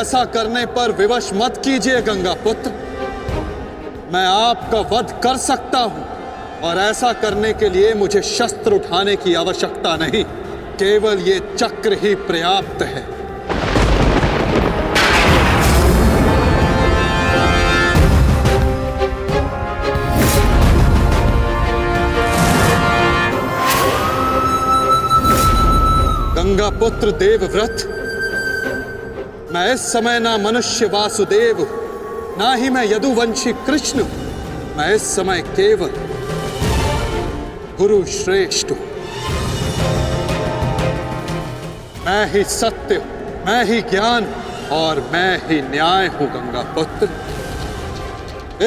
ऐसा करने पर विवश मत कीजिए गंगा पुत्र। मैं आपका वध कर सकता हूं और ऐसा करने के लिए मुझे शस्त्र उठाने की आवश्यकता नहीं, केवल ये चक्र ही पर्याप्त है। गंगा पुत्र देवव्रत, मैं इस समय ना मनुष्य वासुदेव, ना ही मैं यदुवंशी कृष्ण, मैं इस समय केवल गुरु श्रेष्ठ हूं। मैं ही सत्य हूं, मैं ही ज्ञान और मैं ही न्याय हूं गंगा पुत्र।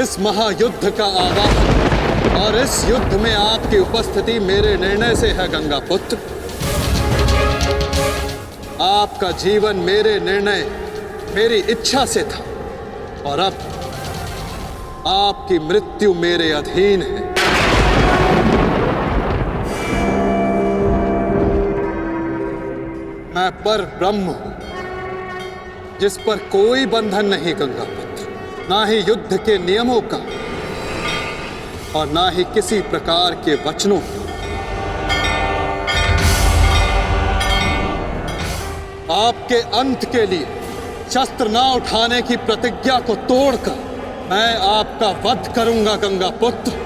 इस महायुद्ध का आवाहन और इस युद्ध में आपकी उपस्थिति मेरे निर्णय से है गंगा पुत्र। आपका जीवन मेरे निर्णय, मेरी इच्छा से था और अब आपकी मृत्यु मेरे अधीन है। मैं पर ब्रह्म हूं, जिस पर कोई बंधन नहीं गंगा पुत्र, ना ही युद्ध के नियमों का और ना ही किसी प्रकार के वचनों का। आपके अंत के लिए शस्त्र ना उठाने की प्रतिज्ञा को तोड़कर मैं आपका वध करूंगा गंगा पुत्र।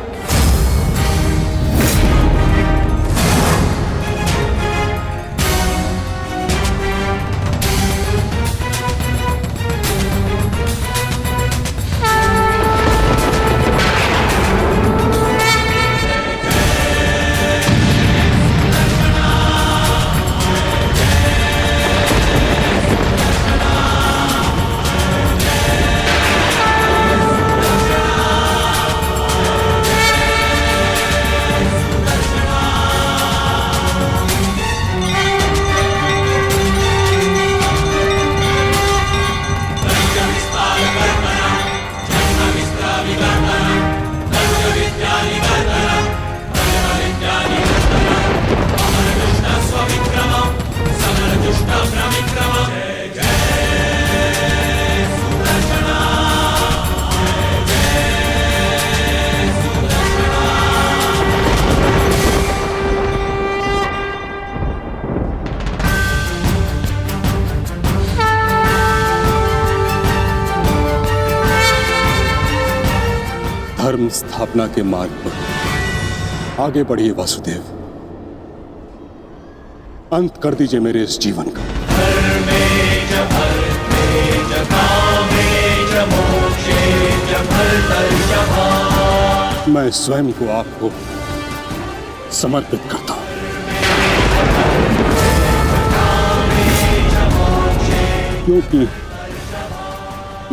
धर्म स्थापना के मार्ग पर आगे बढ़िए वासुदेव। अंत कर दीजिए मेरे इस जीवन का। मैं स्वयं को आपको समर्पित करता हूं। क्योंकि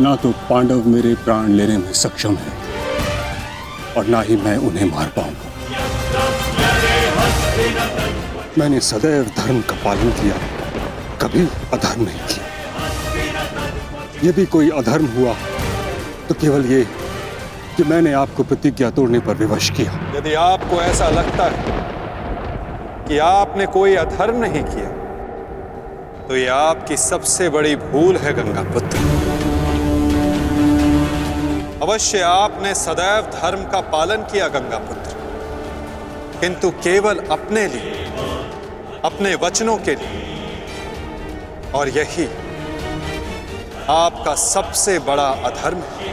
ना तो पांडव मेरे प्राण लेने में सक्षम है और ना ही मैं उन्हें मार पाऊंगा। मैंने सदैव धर्म का पालन किया, कभी अधर्म नहीं किया। यदि कोई अधर्म हुआ तो केवल ये कि मैंने आपको प्रतिज्ञा तोड़ने पर विवश किया। यदि आपको ऐसा लगता है कि आपने कोई अधर्म नहीं किया तो यह आपकी सबसे बड़ी भूल है गंगा पुत्र। अवश्य आपने सदैव धर्म का पालन किया गंगा पुत्र, किंतु केवल अपने लिए, अपने वचनों के लिए। और यही आपका सबसे बड़ा अधर्म है।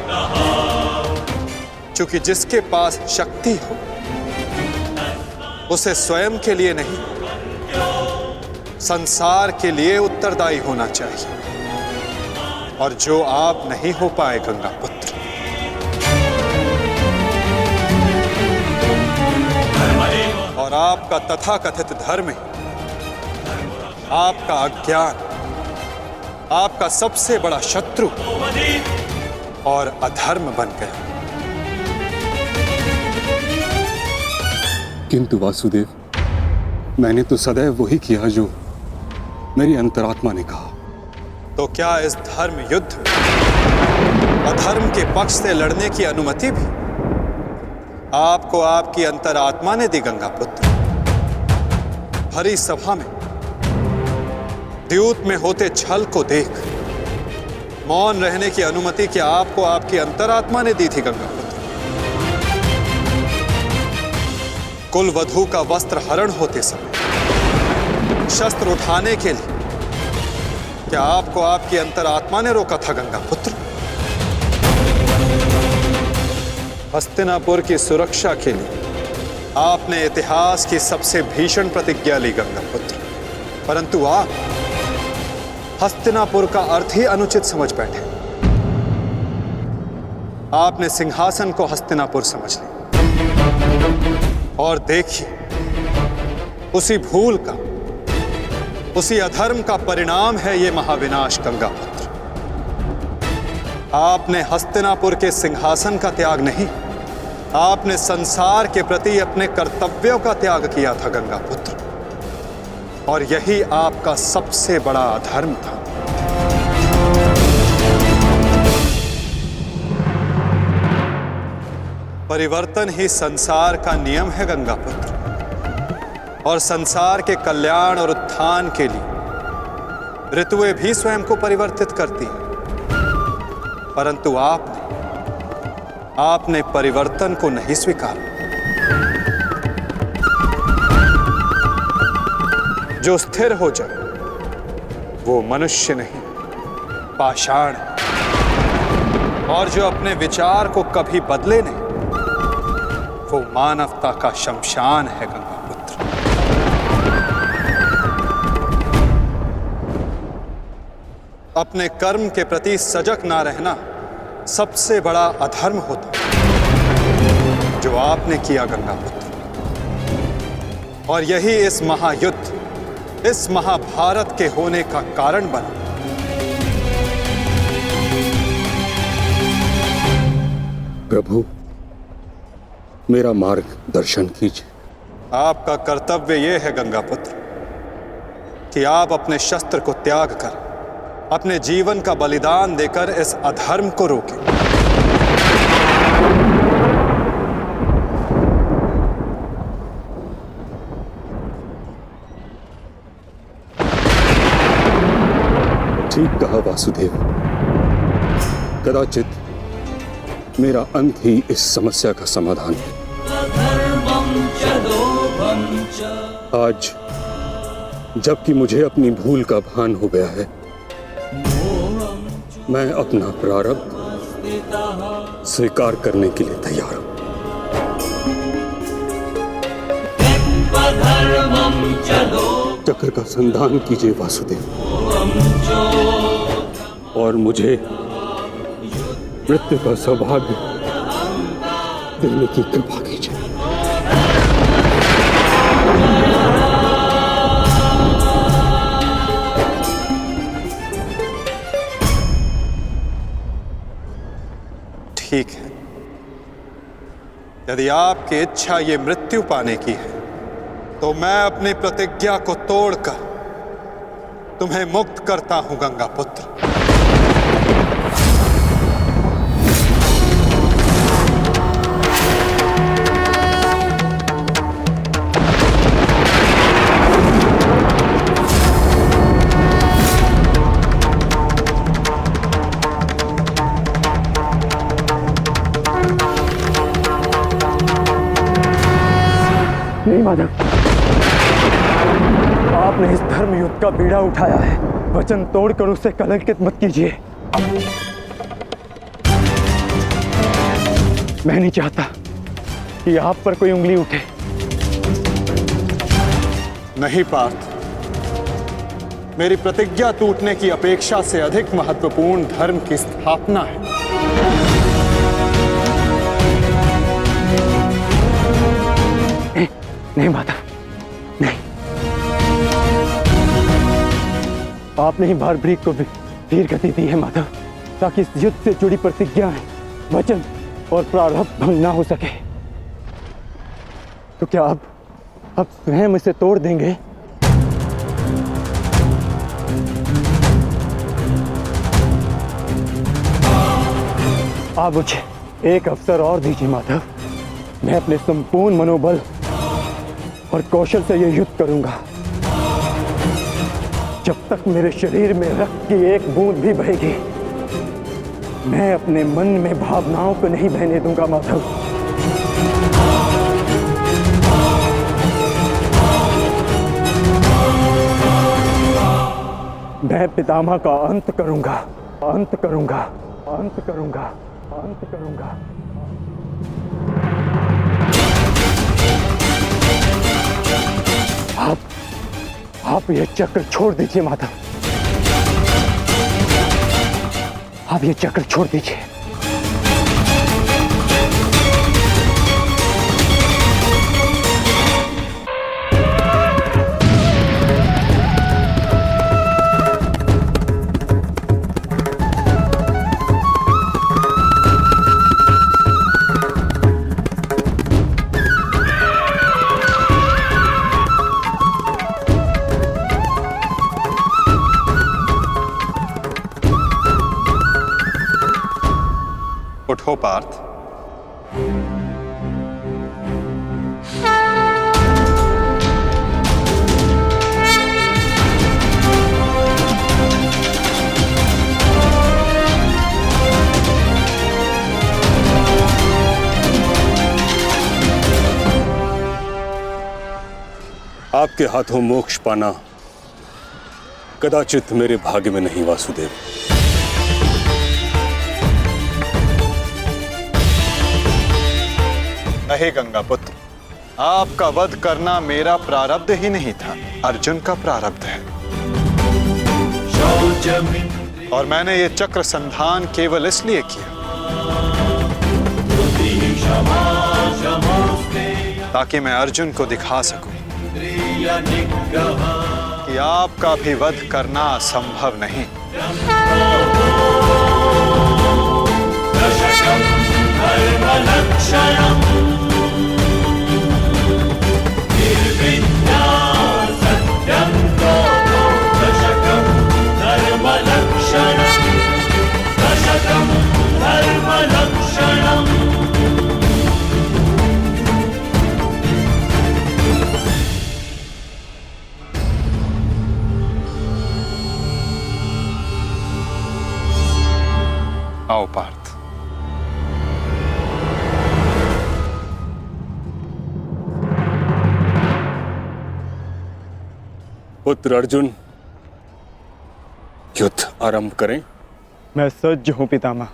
क्योंकि जिसके पास शक्ति हो उसे स्वयं के लिए नहीं, संसार के लिए उत्तरदायी होना चाहिए, और जो आप नहीं हो पाए गंगा पुत्र। और आपका तथाकथित धर्म ही आपका अज्ञान, आपका सबसे बड़ा शत्रु और अधर्म बन गया। किंतु वासुदेव, मैंने तो सदैव वही किया जो मेरी अंतरात्मा ने कहा। तो क्या इस धर्म युद्ध में अधर्म के पक्ष से लड़ने की अनुमति भी आपको आपकी अंतरात्मा ने दी गंगा पुत्र? भरी सभा में द्यूत में होते छल को देख मौन रहने की अनुमति क्या आपको आपकी अंतरात्मा ने दी थी गंगापुत्र? कुलवधू का वस्त्र हरण होते समय शस्त्र उठाने के लिए क्या आपको आपकी अंतरात्मा ने रोका था गंगापुत्र? हस्तिनापुर की सुरक्षा के लिए आपने इतिहास की सबसे भीषण प्रतिज्ञा ली गंगापुत्र, परंतु आप हस्तिनापुर का अर्थ ही अनुचित समझ बैठे। आपने सिंहासन को हस्तिनापुर समझ लिया और देखिए, उसी भूल का, उसी अधर्म का परिणाम है ये महाविनाश गंगापुत्र। आपने हस्तिनापुर के सिंहासन का त्याग नहीं, आपने संसार के प्रति अपने कर्तव्यों का त्याग किया था गंगापुत्र, और यही आपका सबसे बड़ा अधर्म था। परिवर्तन ही संसार का नियम है गंगापुत्र, और संसार के कल्याण और उत्थान के लिए ऋतुएं भी स्वयं को परिवर्तित करती हैं, परंतु आपने परिवर्तन को नहीं स्वीकारा। जो स्थिर हो जाए वो मनुष्य नहीं, पाषाण है, और जो अपने विचार को कभी बदले नहीं वो मानवता का शमशान है गंगापुत्र। अपने कर्म के प्रति सजग ना रहना सबसे बड़ा अधर्म होता जो आपने किया गंगापुत्र, और यही इस महायुद्ध, इस महाभारत के होने का कारण बना। प्रभु, मेरा मार्गदर्शन कीजिए। आपका कर्तव्य यह है गंगापुत्र कि आप अपने शस्त्र को त्याग कर अपने जीवन का बलिदान देकर इस अधर्म को रोकें। ठीक कहा वासुदेव। कदाचित मेरा अंत ही इस समस्या का समाधान है। आज जबकि मुझे अपनी भूल का भान हो गया है, मैं अपना प्रारब्ध स्वीकार करने के लिए तैयार हूं। चक्र का संधान कीजिए वासुदेव, और मुझे मृत्यु का सौभाग्य देने की कृपा कीजिए। ठीक है, यदि आपकी इच्छा ये मृत्यु पाने की है तो मैं अपनी प्रतिज्ञा को तोड़कर तुम्हें मुक्त करता हूं गंगापुत्र। नहीं माधव, आपने इस धर्म युद्ध का बीड़ा उठाया है, वचन तोड़कर उसे कलंकित मत कीजिए। मैं नहीं चाहता कि आप पर कोई उंगली उठे। नहीं पार्थ, मेरी प्रतिज्ञा टूटने की अपेक्षा से अधिक महत्वपूर्ण धर्म की स्थापना है। नहीं माता, नहीं। आपने ही भारभृग को धीर गति दी है माधव, ताकि इस युद्ध से जुड़ी प्रतिज्ञाएं, वचन और प्रारब्ध भंग ना हो सके। तो क्या आप स्वयं इसे तोड़ देंगे? आप मुझे एक अवसर और दीजिए माधव, मैं अपने संपूर्ण मनोबल और कौशल से यह युद्ध करूंगा। जब तक मेरे शरीर में रक्त की एक बूंद भी बहेगी, मैं अपने मन में भावनाओं को नहीं बहने दूंगा माधव। मैं पितामह का अंत करूंगा, अंत करूंगा, अंत करूंगा, अंत करूंगा। आप ये चक्र छोड़ दीजिए माधव, आप ये चक्र छोड़ दीजिए। उठो पार्थ। आपके हाथों मोक्ष पाना कदाचित मेरे भाग्य में नहीं वासुदेव। नहीं गंगा पुत्र, आपका वध करना मेरा प्रारब्ध ही नहीं था, अर्जुन का प्रारब्ध है। और मैंने ये चक्र संधान केवल इसलिए किया ताकि मैं अर्जुन को दिखा सकूं कि आपका भी वध करना असंभव नहीं। आओ पार्थ। पुत्र अर्जुन, युद्ध आरंभ करें। मैं सज्ज हूं पितामह।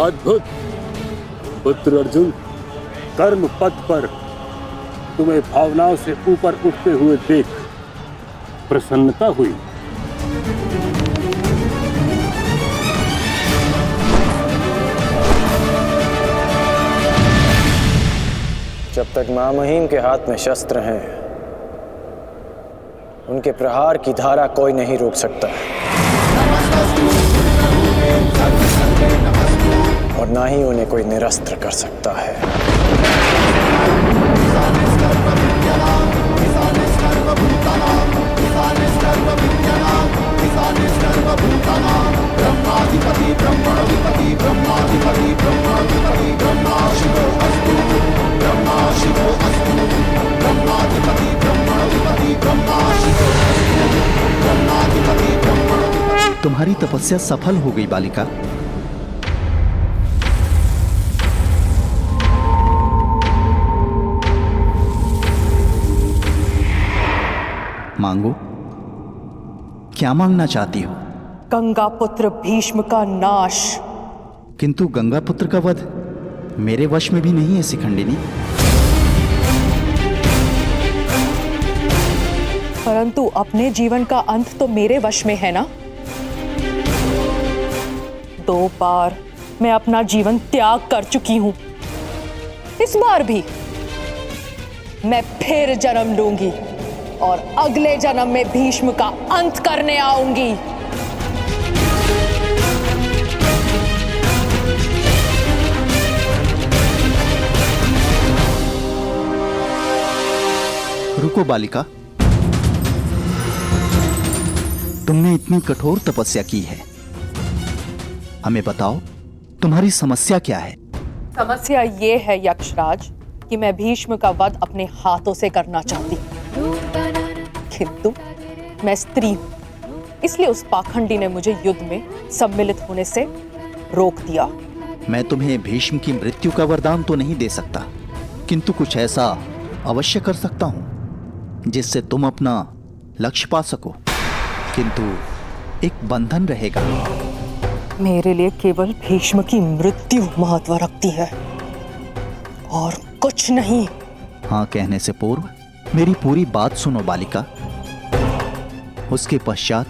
अद्भुत पुत्र अर्जुन, कर्म पथ पर तुम्हें भावनाओं से ऊपर उठते हुए देख प्रसन्नता हुई। जब तक महामहिम के हाथ में शस्त्र हैं, उनके प्रहार की धारा कोई नहीं रोक सकता और ना ही उन्हें कोई निरस्त्र कर सकता है। तुम्हारी तपस्या सफल हो गई बालिका। मांगो, क्या मांगना चाहती हो? गंगा पुत्र भीष्म का नाश। किंतु गंगा पुत्र का वध मेरे वश में भी नहीं है शिखंडिनी। परंतु अपने जीवन का अंत तो मेरे वश में है ना। 2 बार मैं अपना जीवन त्याग कर चुकी हूं। इस बार भी मैं फिर जन्म लूंगी और अगले जन्म में भीष्म का अंत करने आऊंगी। रुको बालिका, तुमने इतनी कठोर तपस्या की है, हमें बताओ तुम्हारी समस्या क्या है? समस्या ये है यक्षराज कि मैं भीष्म का वध अपने हाथों से करना चाहती हूं, किंतु मैं स्त्री हूं, इसलिए उस पाखंडी ने मुझे युद्ध में सम्मिलित होने से रोक दिया। मैं तुम्हें भीष्म की मृत्यु का वरदान तो नहीं दे सकता, किंतु कुछ ऐसा अवश्य कर सकता हूं जिससे तुम अपना लक्ष्य पा सको, किंतु एक बंधन रहेगा। मेरे लिए केवल भीष्म की मृत्यु महत्व रखती है और कुछ नहीं। हाँ कहने से पूर्व मेरी पूरी बात सुनो बालिका, उसके पश्चात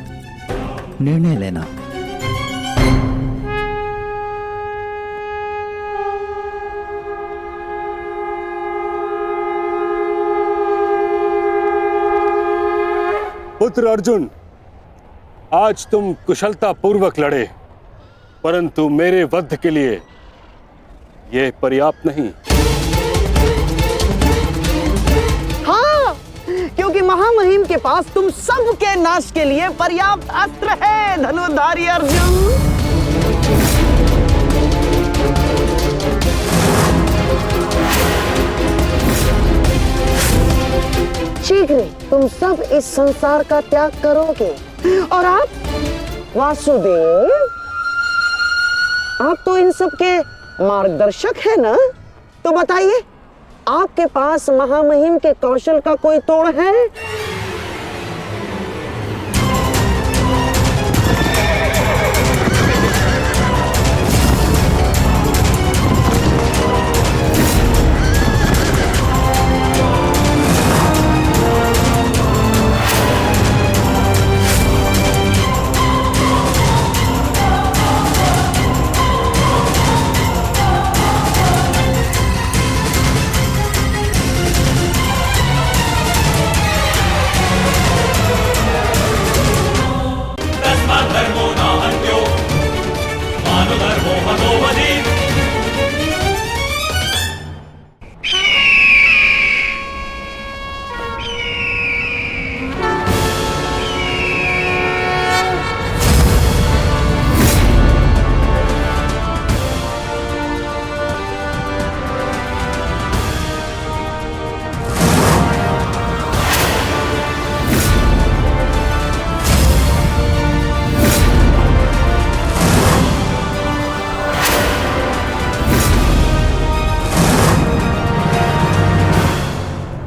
निर्णय लेना। पुत्र अर्जुन, आज तुम कुशलता पूर्वक लड़े, परंतु मेरे वध के लिए यह पर्याप्त नहीं। हाँ, क्योंकि महामहिम के पास तुम सबके नाश के लिए पर्याप्त अस्त्र है धनुर्धारी अर्जुन। शीघ्र तुम सब इस संसार का त्याग करोगे और आप वासुदेव, आप तो इन सब के मार्गदर्शक है ना, तो बताइए आपके पास महामहिम के कौशल का कोई तोड़ है?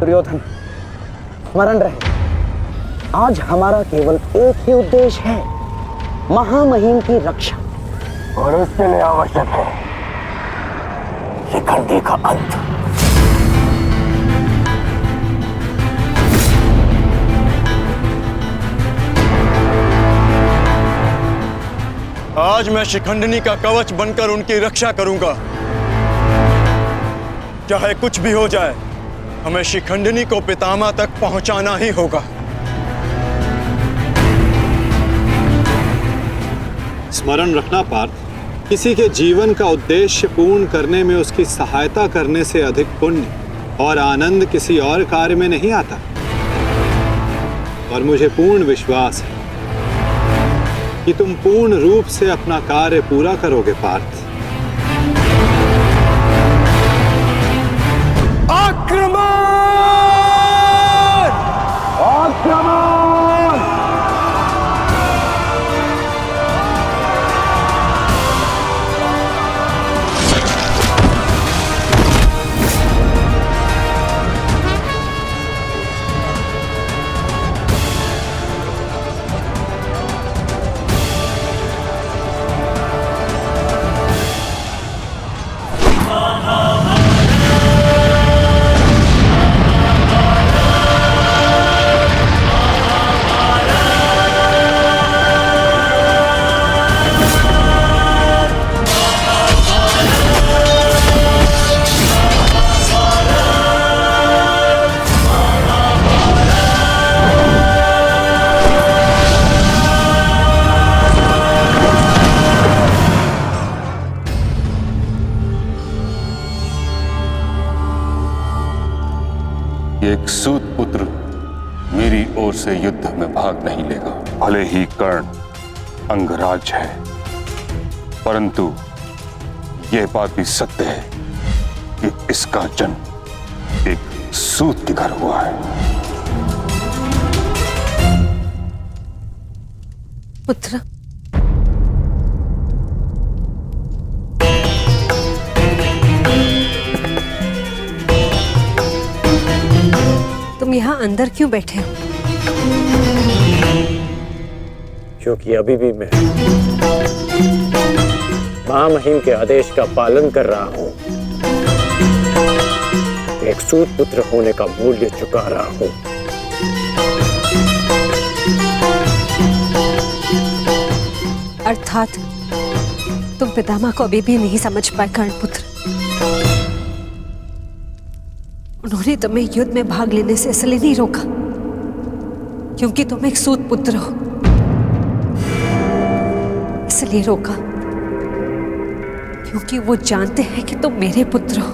दुर्योधन, स्मरण रहे, आज हमारा केवल एक ही उद्देश्य है, महामहिम की रक्षा, और उसके लिए आवश्यक है शिखंडी का अंत। आज मैं शिखंडिनी का कवच बनकर उनकी रक्षा करूंगा। चाहे कुछ भी हो जाए, हमें शिखंडिनी को पितामह तक पहुंचाना ही होगा। स्मरण रखना पार्थ, किसी के जीवन का उद्देश्य पूर्ण करने में उसकी सहायता करने से अधिक पुण्य और आनंद किसी और कार्य में नहीं आता। और मुझे पूर्ण विश्वास है कि तुम पूर्ण रूप से अपना कार्य पूरा करोगे पार्थ। आक्रमण! आक्रमण! कि एक सूत पुत्र मेरी ओर से युद्ध में भाग नहीं लेगा। भले ही कर्ण अंगराज है, परंतु यह बात भी सत्य है कि इसका जन्म एक सूत के घर हुआ है। पुत्र, तुम यहाँ अंदर क्यों बैठे हो? क्योंकि अभी भी मैं महामहिम के आदेश का पालन कर रहा हूं। एक सूत पुत्र होने का मूल्य चुका रहा हूं। अर्थात तुम पितामह को अभी भी नहीं समझ पाए कर्णपुत्र। उन्होंने तुम्हें युद्ध में भाग लेने से इसलिए नहीं रोका क्योंकि तुम एक सूत पुत्र हो, इसलिए रोका क्योंकि वो जानते हैं कि तुम मेरे पुत्र हो।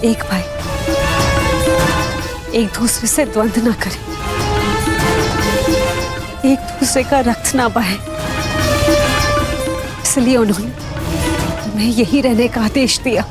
एक भाई एक दूसरे से द्वंद्व ना करे, एक दूसरे का रक्त ना बहे, इसलिए उन्होंने तुम्हें यही रहने का आदेश दिया।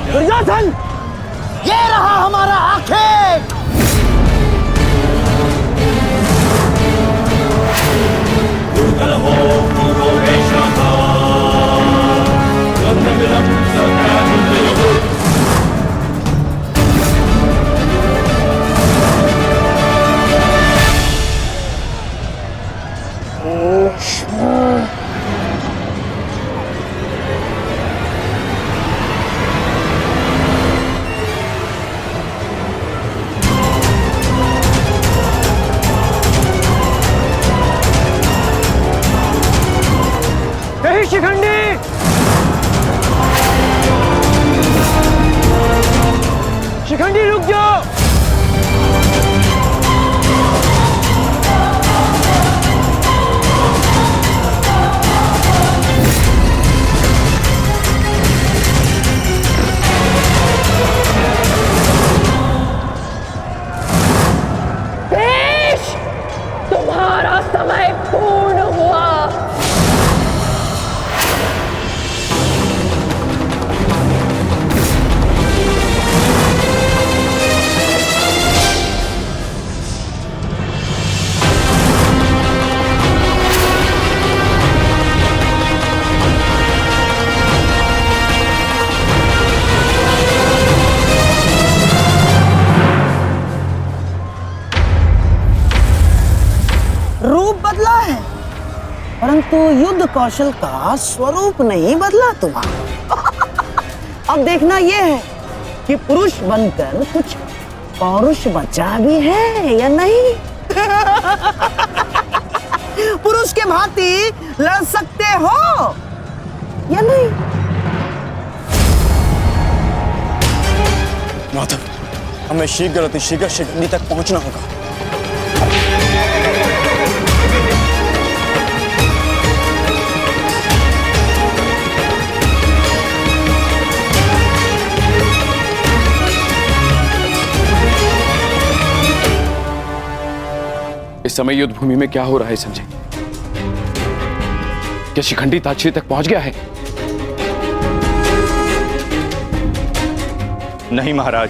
दुर्योधन, ये रहा हमारा आखेट। शिखंडी, शिखंडी रुक जाओ। देश, तुम्हारा समय पूर्ण हुआ। रूप बदला है, परंतु युद्ध कौशल का स्वरूप नहीं बदला तुम्हारा। अब देखना यह है कि पुरुष बनकर कुछ पौरुष बचा भी है या नहीं। पुरुष के भांति लड़ सकते हो या नहीं? माधव, हमें शीघ्र अतिशीघ्र शिखंडी तक पहुंचना होगा। इस समय युद्ध भूमि में क्या हो रहा है संजय? क्या शिखंडी ताक्षी तक पहुंच गया है? नहीं महाराज,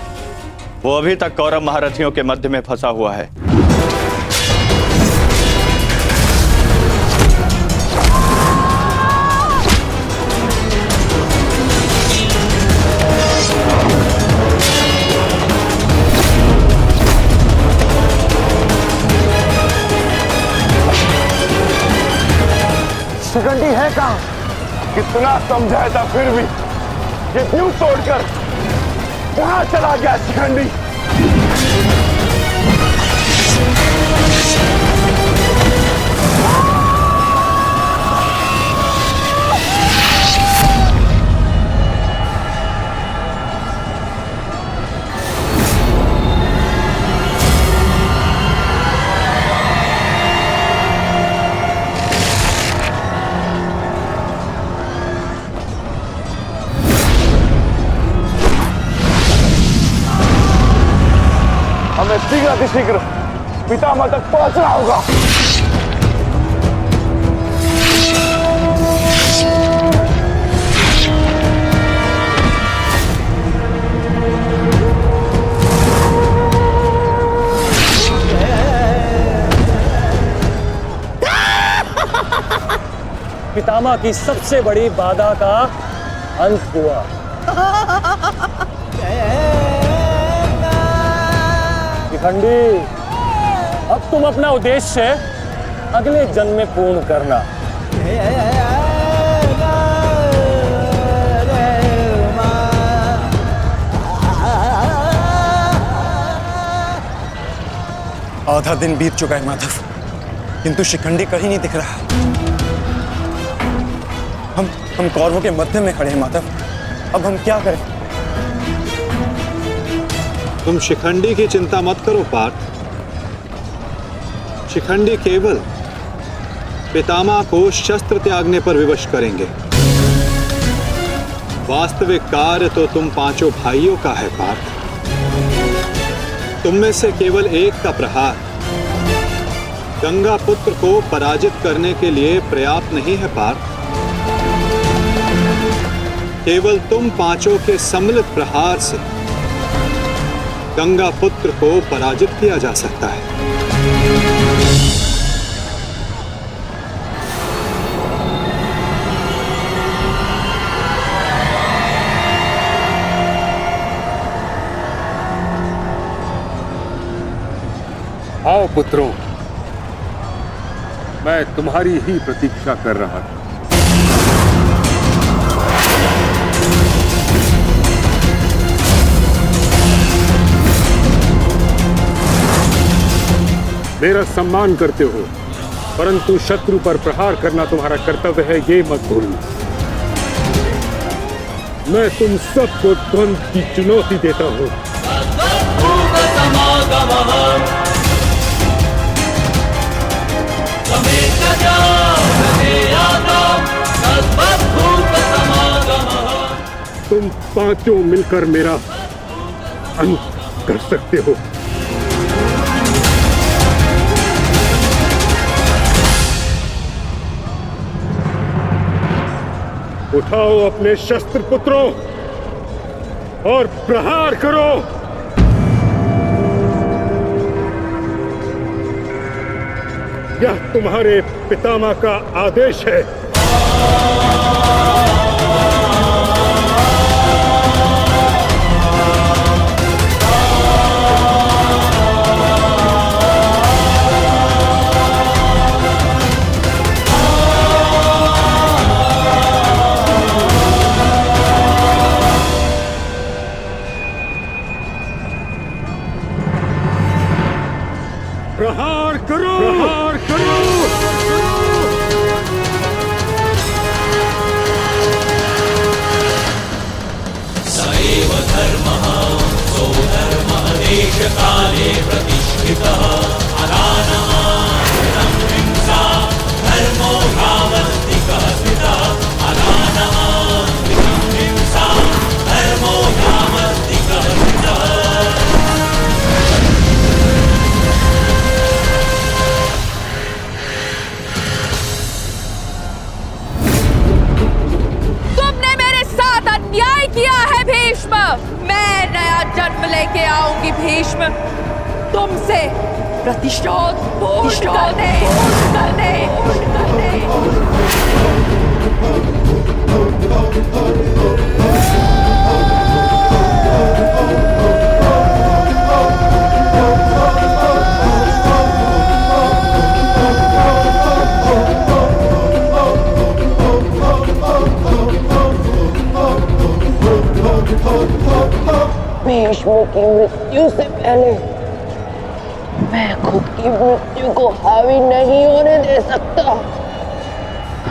वो अभी तक कौरव महारथियों के मध्य में फंसा हुआ है। शिखंडी है कहाँ? कितना समझाया था फिर भी ये न्यू तोड़कर कहाँ चला गया शिखंडी? हमें शीघ्र पितामह तक पहुंचना होगा। पितामह की सबसे बड़ी बाधा का अंत हुआ। शिखंडी, अब तुम अपना उद्देश्य अगले जन्म में पूर्ण करना। आधा दिन बीत चुका है माधव, किंतु शिखंडी कहीं नहीं दिख रहा। हम कौरवों के मध्य में खड़े हैं माधव, अब हम क्या करें? तुम शिखंडी की चिंता मत करो पार्थ। शिखंडी केवल पितामह को शस्त्र त्यागने पर विवश करेंगे। वास्तविक कार्य तो तुम पांचों भाइयों का है पार्थ। तुम में से केवल एक का प्रहार गंगा पुत्र को पराजित करने के लिए पर्याप्त नहीं है पार्थ। केवल तुम पांचों के सम्मिलित प्रहार से गंगा पुत्र को पराजित किया जा सकता है। आओ पुत्रों, मैं तुम्हारी ही प्रतीक्षा कर रहा था। मेरा सम्मान करते हो, परंतु शत्रु पर प्रहार करना तुम्हारा कर्तव्य है, ये मत भूलना। मैं तुम सबको द्वंद्व की चुनौती देता हूं। तुम पांचों मिलकर मेरा अंत कर सकते हो। उठाओ अपने शस्त्र पुत्रों और प्रहार करो। यह तुम्हारे पितामह का आदेश है। प्रहार करो, प्रहार करो। सैव धर्मः सोधर्मः देशकाले प्रतिष्ठितः अदानः हिंसा धर्मो यावत्तिकः स्थितः अदानः हिंसा धर्मो यावत्तिकः स्थितः। अन्याय किया है भीष्म। मैं नया जन्म लेके आऊंगी भीष्म, तुमसे प्रतिशोध पूर्ण करने। की मृत्यु से पहले मैं खुद की मृत्यु को हावी नहीं होने दे सकता।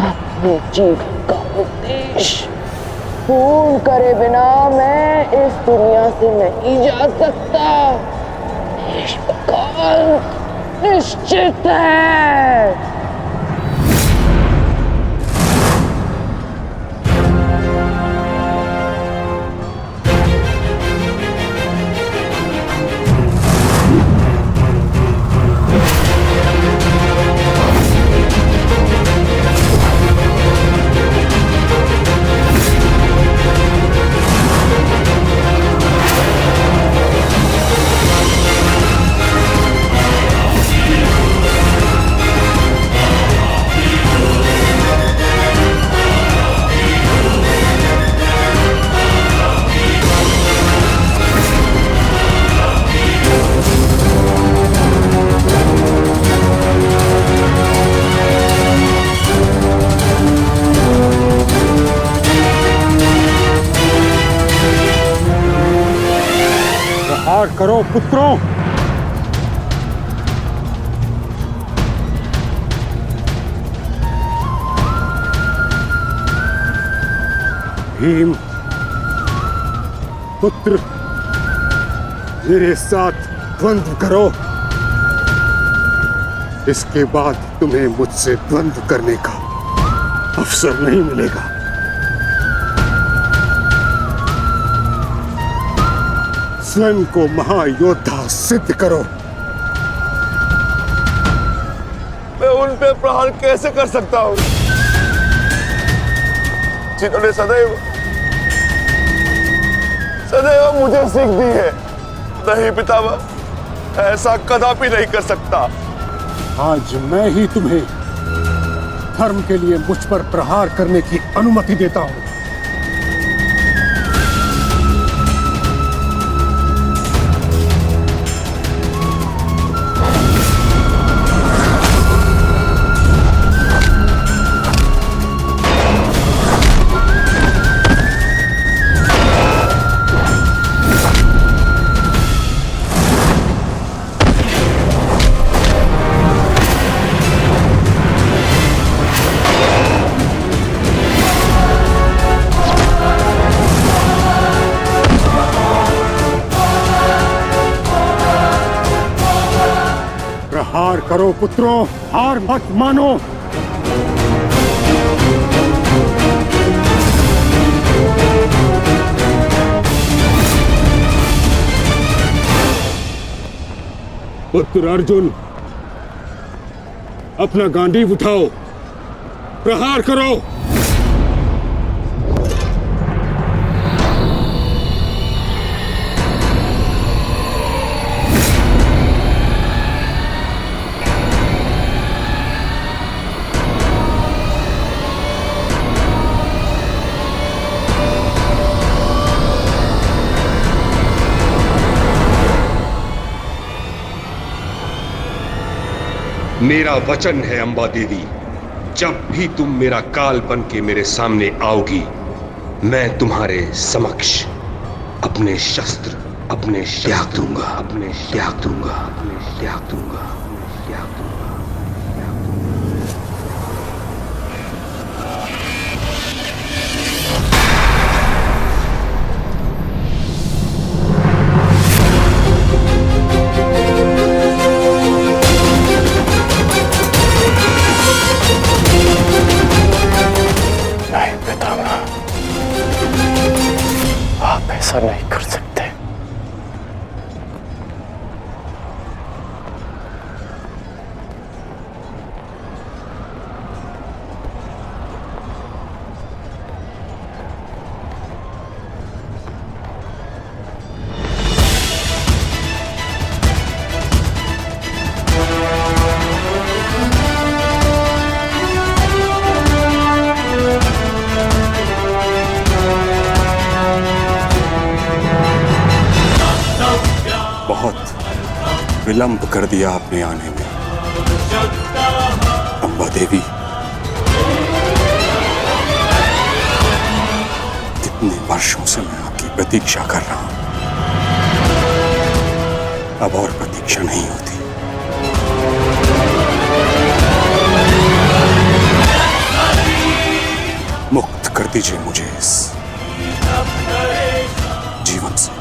अपने जीवन का उद्देश्य पूर्ण करे बिना मैं इस दुनिया से नहीं जा सकता। भीष्म का अंत निश्चित है। प्रहार करो पुत्रों। भीम पुत्र, मेरे साथ द्वंद्व करो। इसके बाद तुम्हें मुझसे द्वंद्व करने का अवसर नहीं मिलेगा। स्वयं को महायोद्धा सिद्ध करो। मैं उन पे प्रहार कैसे कर सकता हूं जिन्होंने सदैव मुझे सीख दी है? नहीं पितामह, ऐसा कदापि नहीं कर सकता। आज मैं ही तुम्हें धर्म के लिए मुझ पर प्रहार करने की अनुमति देता हूं। प्रहार करो पुत्रों, हार मत मानो। पुत्र अर्जुन, अपना गांडीव उठाओ, प्रहार करो। मेरा वचन है अंबा देवी, जब भी तुम मेरा काल बन के मेरे सामने आओगी, मैं तुम्हारे समक्ष अपने शस्त्र त्याग दूंगा। ऐसा नहीं कर सकते। विलंब कर दिया आपने आने में अंबा देवी। कितने वर्षों से मैं आपकी प्रतीक्षा कर रहा हूं। अब और प्रतीक्षा नहीं होती। मुक्त कर दीजिए मुझे इस जीवन से।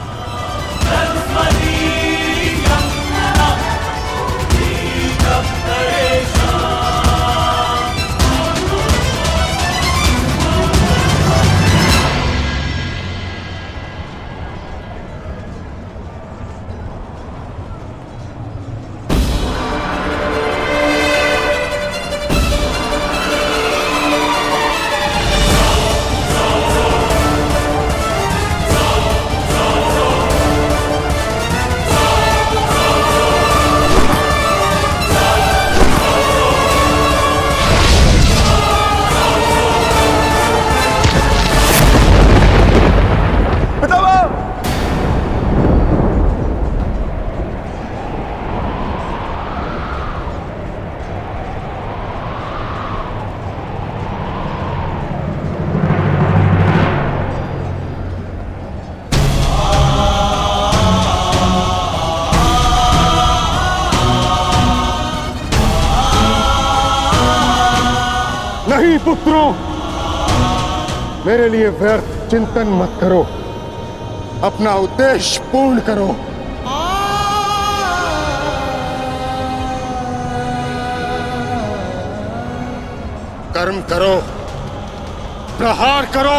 नहीं पुत्रों, मेरे लिए व्यर्थ चिंतन मत करो, अपना उद्देश्य पूर्ण करो। कर्म करो, प्रहार करो।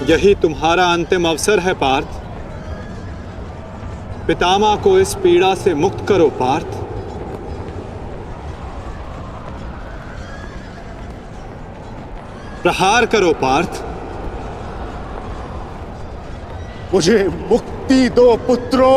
यही तुम्हारा अंतिम अवसर है पार्थ। पितामह को इस पीड़ा से मुक्त करो पार्थ। प्रहार करो पार्थ। मुझे मुक्ति दो पुत्रों।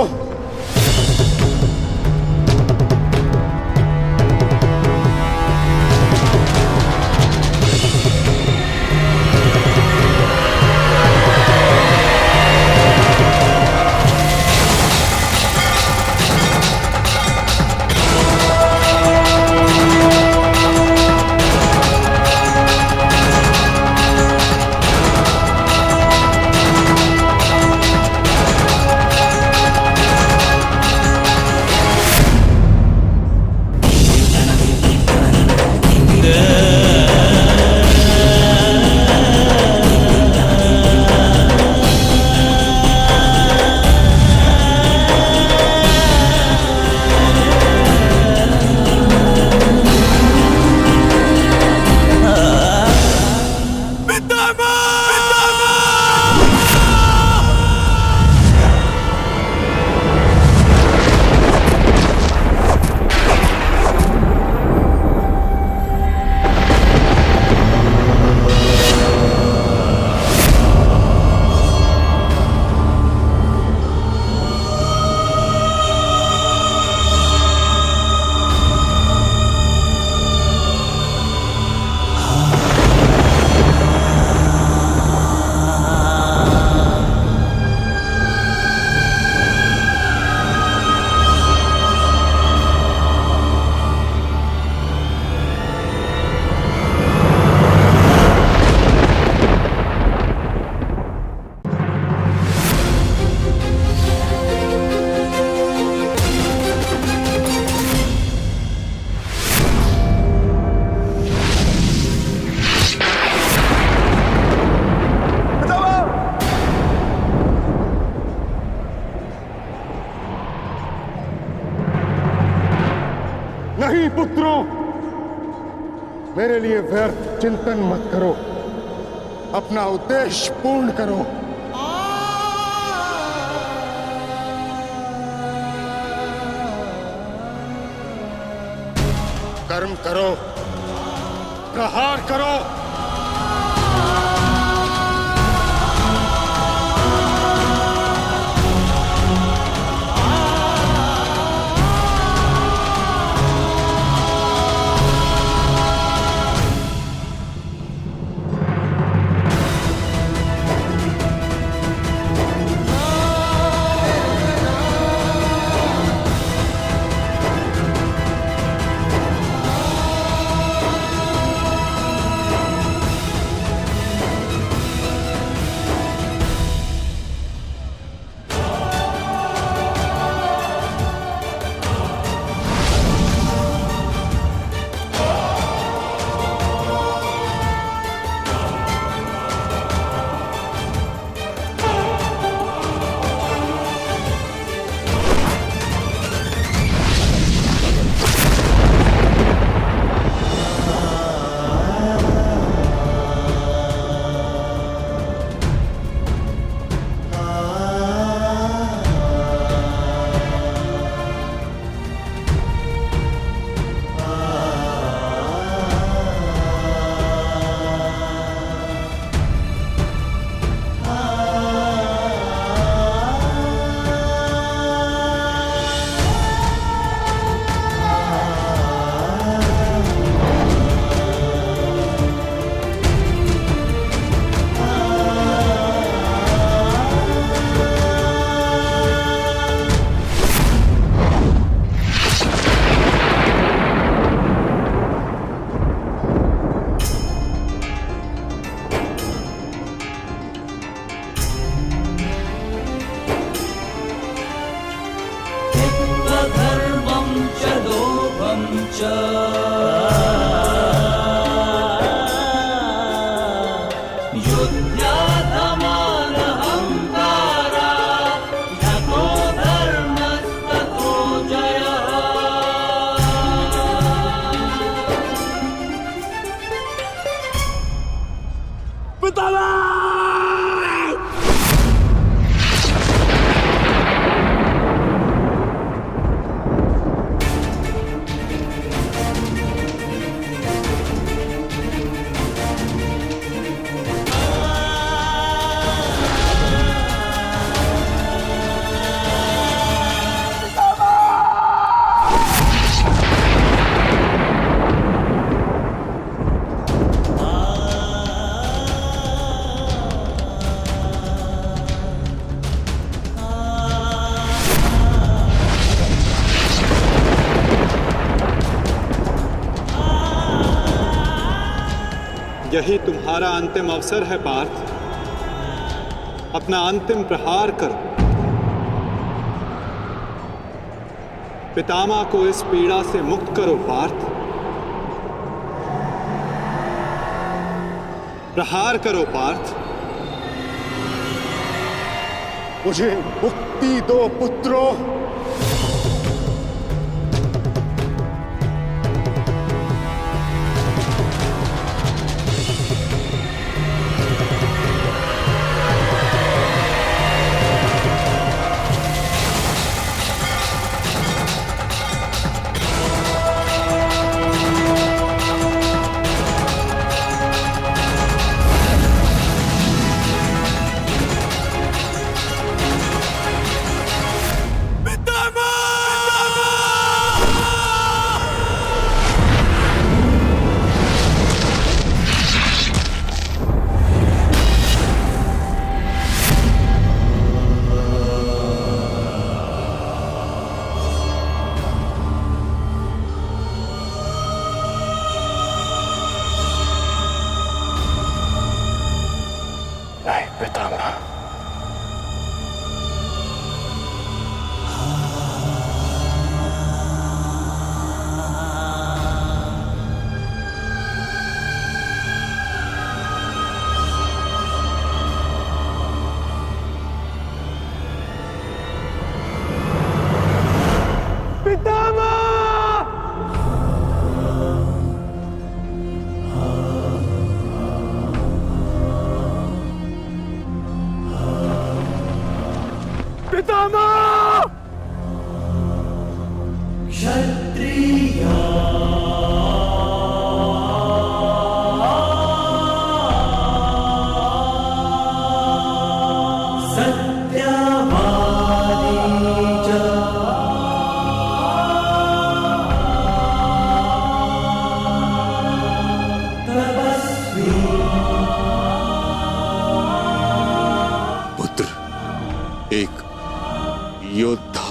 पुत्रों, मेरे लिए व्यर्थ चिंतन मत करो, अपना उद्देश्य पूर्ण करो। कर्म करो, प्रहार करो। यही तुम्हारा अंतिम अवसर है पार्थ, अपना अंतिम प्रहार करो। पितामह को इस पीड़ा से मुक्त करो पार्थ, प्रहार करो पार्थ। मुझे मुक्ति दो पुत्रों।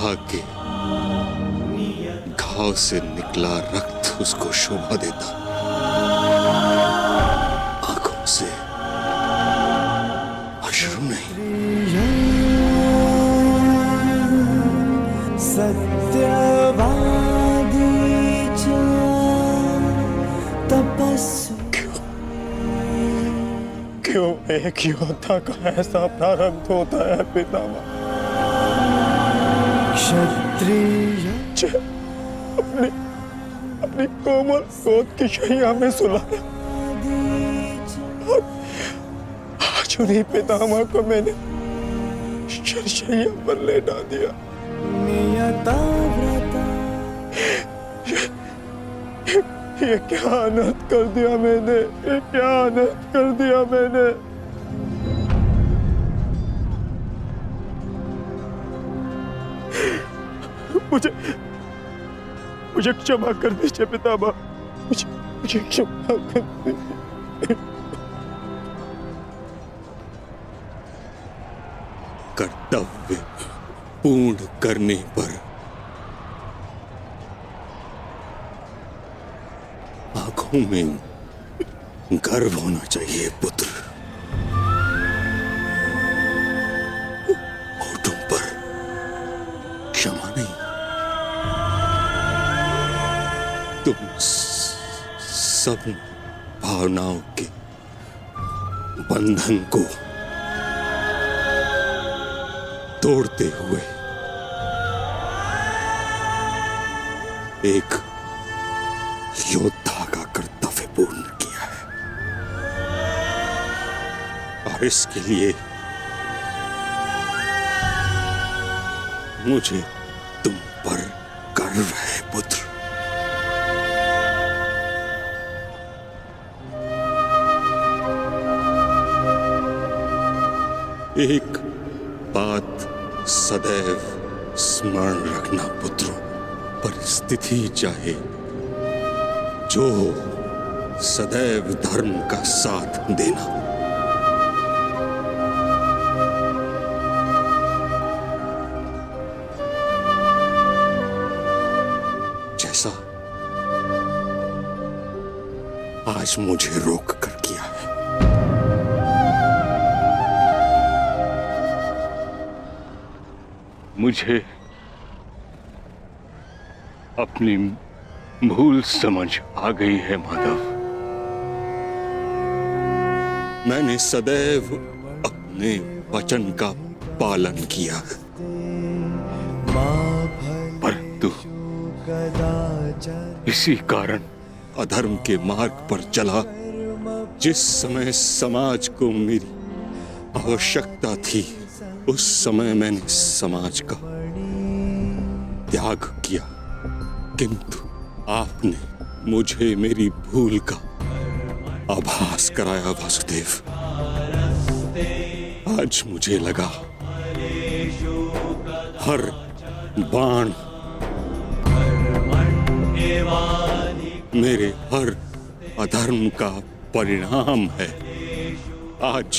योद्धा के घाव से निकला रक्त उसको शोभा देता, आंखों से अश्रु नहीं। सत्यवादी तपस्वी। क्यों एक योद्धा का ऐसा प्रारंभ होता है पितामह? क्षत्रिय अपनी कोमल गोद की शैया में सुलाया, आज उन्हीं पितामह को मैंने शरशैया पर लेटा दिया। ये क्या अनर्थ कर दिया मैंने, ये क्या अनर्थ कर दिया मैंने। मुझे क्षमा कर दीजिए पितामह, मुझे क्षमा कर दीजिए। कर्तव्य पूर्ण करने पर आंखों में गर्व होना चाहिए पुत्र, होठों पर क्षमा नहीं। तुम सब भावनाओं के बंधन को तोड़ते हुए एक योद्धा का कर्तव्य पूर्ण किया है, और इसके लिए मुझे तुम पर गर्व है पुत्र। एक बात सदैव स्मरण रखना पुत्रों, परिस्थिति चाहे जो हो, सदैव धर्म का साथ देना। जैसा आज मुझे रोक कर किया है। मुझे अपनी भूल समझ आ गई है माधव। मैंने सदैव अपने वचन का पालन किया है, परंतु इसी कारण अधर्म के मार्ग पर चला। जिस समय समाज को मेरी आवश्यकता थी, उस समय मैंने समाज का त्याग किया, किंतु आपने मुझे मेरी भूल का आभास कराया वासुदेव। आज मुझे लगा हर बाण मेरे हर अधर्म का परिणाम है। आज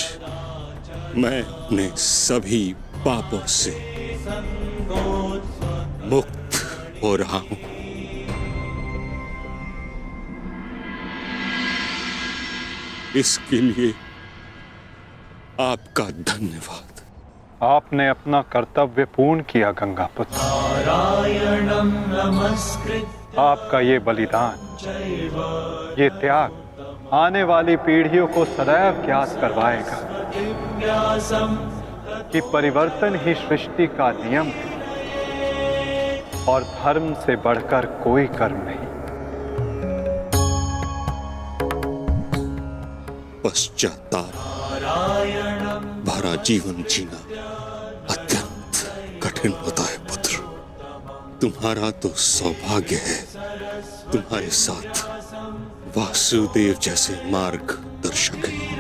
मैं अपने सभी पापों से मुक्त हो रहा हूं। इसके लिए आपका धन्यवाद। आपने अपना कर्तव्य पूर्ण किया गंगापुत्र। आपका ये बलिदान, ये त्याग आने वाली पीढ़ियों को सदैव ज्ञात करवाएगा कि परिवर्तन ही सृष्टि का नियम है और धर्म से बढ़कर कोई कर्म नहीं। पश्चाताप भरा जीवन जीना अत्यंत कठिन होता है पुत्र। तुम्हारा तो सौभाग्य है, तुम्हारे साथ वासुदेव जैसे मार्गदर्शक हैं।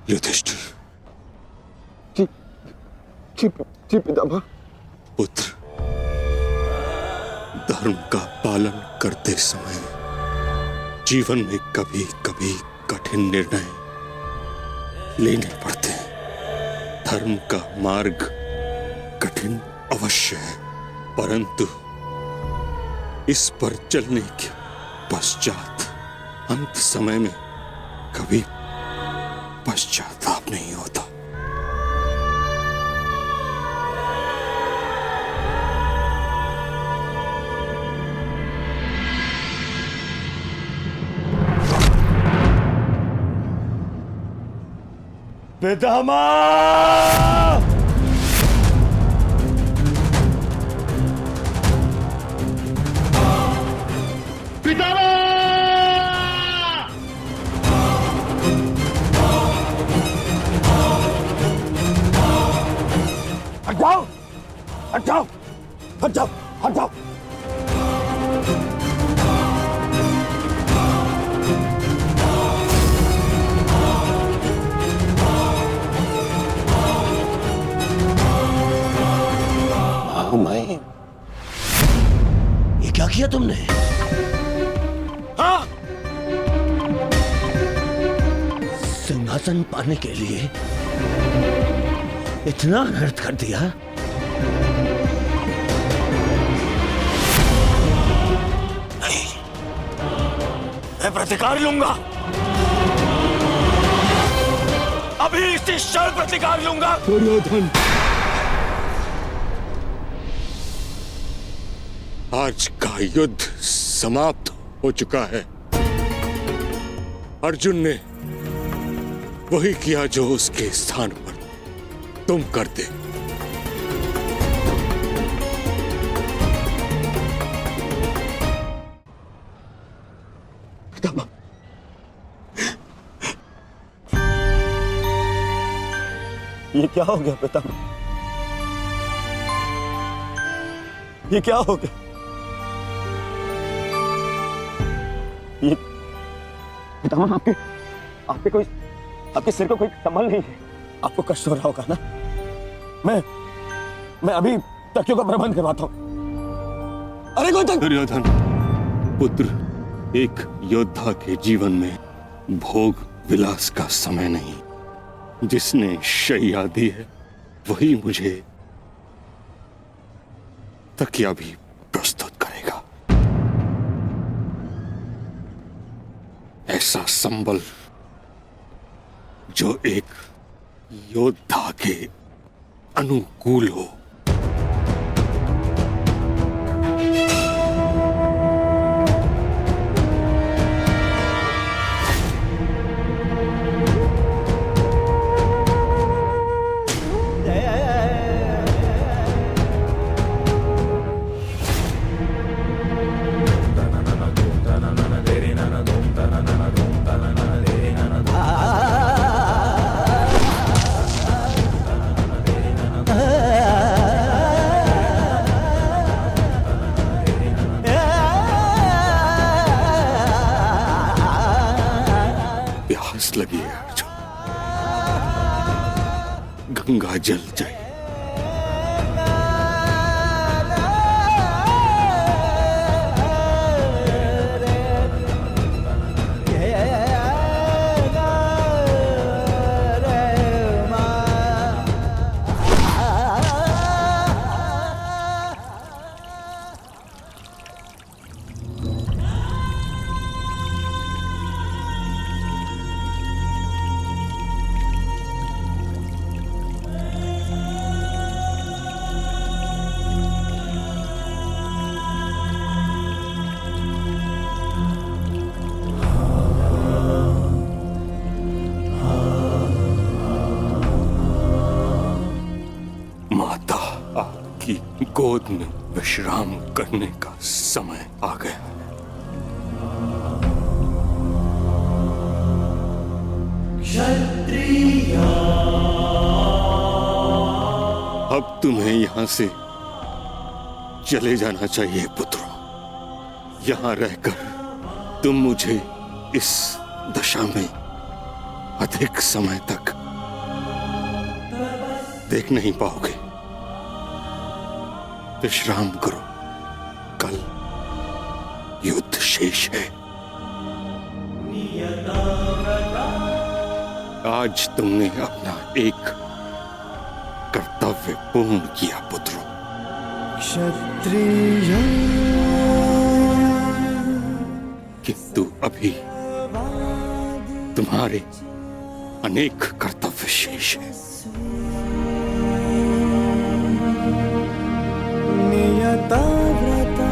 युधिष्ठिर। जी पितामह। पुत्र, धर्म का पालन करते समय जीवन में कभी कभी कठिन निर्णय लेने पड़ते हैं। धर्म का मार्ग कठिन अवश्य है, परंतु इस पर चलने के पश्चात अंत समय में कभी पश्चाताप नहीं होता। पितामह! हट जाओ, हट जाओ, हट जाओ, हट जाओ। मैं ये क्या किया तुमने? हाँ? सिंहासन पाने के लिए इतना अनर्थ कर दिया? नहीं, मैं प्रतिकार लूंगा, अभी इसी क्षण प्रतिकार लूंगा। दुर्योधन, आज का युद्ध समाप्त हो चुका है। अर्जुन ने वही किया जो उसके स्थान पर तुम करते। ये क्या हो गया पितामह? ये क्या हो गया? ये पितामह, आपके सिर को कोई संभल नहीं है। आपको कष्ट हो रहा होगा ना? मैं अभी तकियों का प्रबंध करवाता हूं। अरे दुर्योधन पुत्र, एक योद्धा के जीवन में भोग विलास का समय नहीं। जिसने शैया दी है वही मुझे तकिया भी प्रस्तुत करेगा। ऐसा संबल जो एक योद्धा के अनुकूल हो। लगी है अर्जुन, गंगा जल जाए। गोद में विश्राम करने का समय आ गया है। अब तुम्हें यहां से चले जाना चाहिए पुत्रों। यहां रहकर तुम मुझे इस दशा में अधिक समय तक देख नहीं पाओगे। विश्राम करो, कल युद्ध शेष है। आज तुमने अपना एक कर्तव्य पूर्ण किया पुत्रों। क्षत्रिय किंतु अभी तुम्हारे अनेक कर्तव्य शेष हैं। नियता व्रता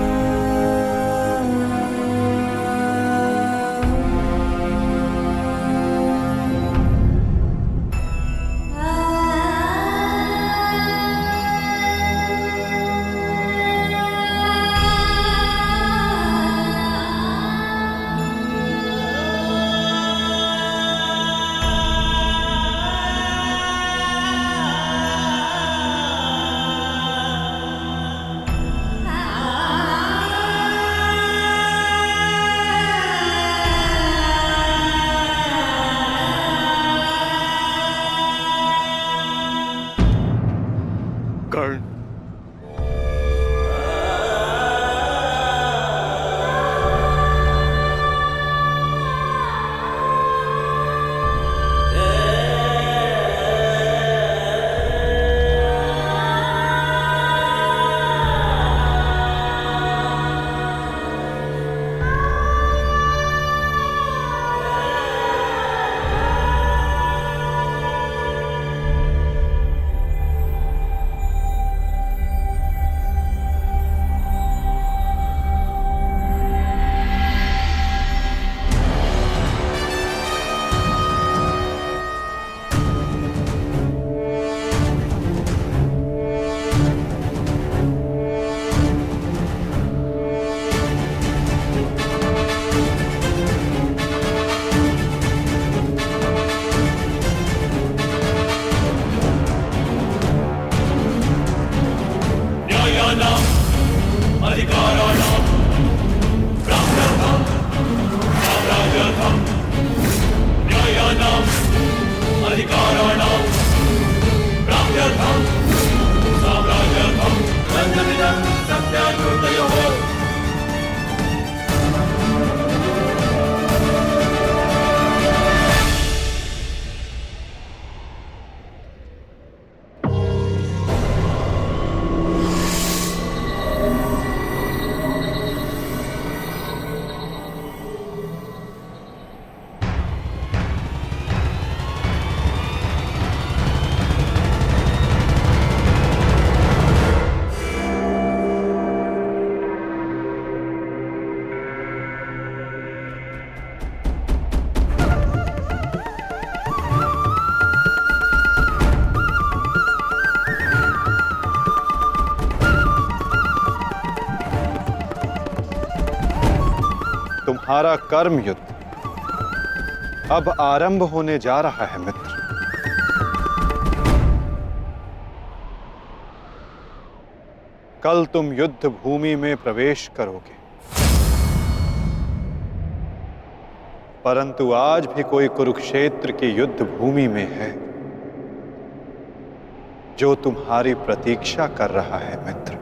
कर्ण, तुम्हारा कर्म युद्ध अब आरंभ होने जा रहा है मित्र। कल तुम युद्ध भूमि में प्रवेश करोगे, परंतु आज भी कोई कुरुक्षेत्र की युद्ध भूमि में है जो तुम्हारी प्रतीक्षा कर रहा है मित्र।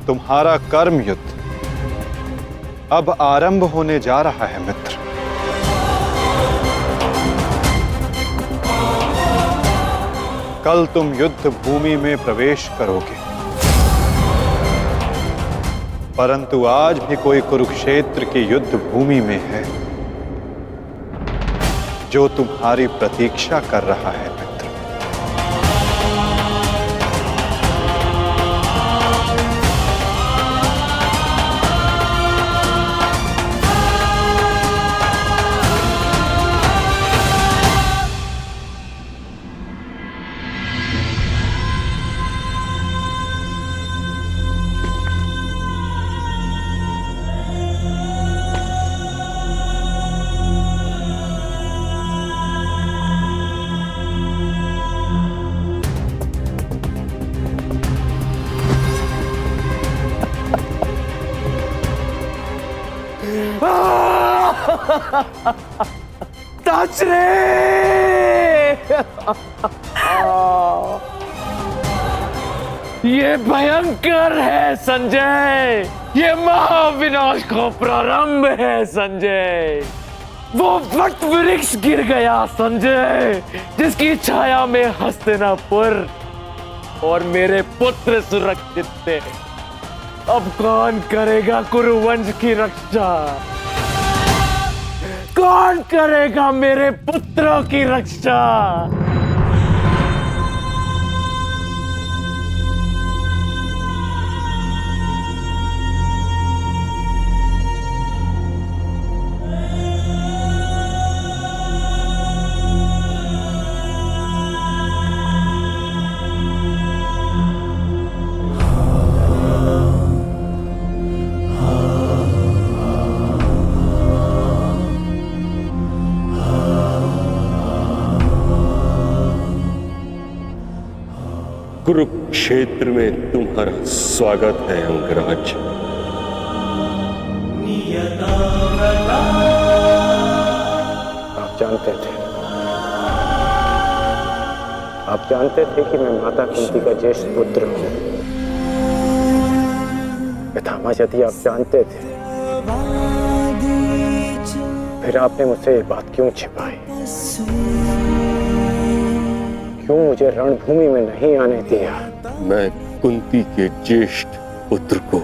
तुम्हारा कर्म युद्ध अब आरंभ होने जा रहा है मित्र। कल तुम युद्ध भूमि में प्रवेश करोगे, परंतु आज भी कोई कुरुक्षेत्र की युद्ध भूमि में है जो तुम्हारी प्रतीक्षा कर रहा है मित्र। ये भयंकर है संजय, ये महाविनाश का प्रारंभ है संजय। वो वट वृक्ष गिर गया संजय, जिसकी छाया में हस्तिनापुर और मेरे पुत्र सुरक्षित थे। अब कौन करेगा कुरुवंश की रक्षा? कौन करेगा मेरे पुत्रों की रक्षा? कुरुक्षेत्र में तुम्हारा स्वागत है अंगराज। आप जानते थे कि मैं माता कुंती का ज्येष्ठ पुत्र हूं। पितामह, यदि आप जानते थे फिर आपने मुझसे ये बात क्यों छिपाई? क्यों मुझे रणभूमि में नहीं आने दिया? मैं कुंती के ज्येष्ठ पुत्र को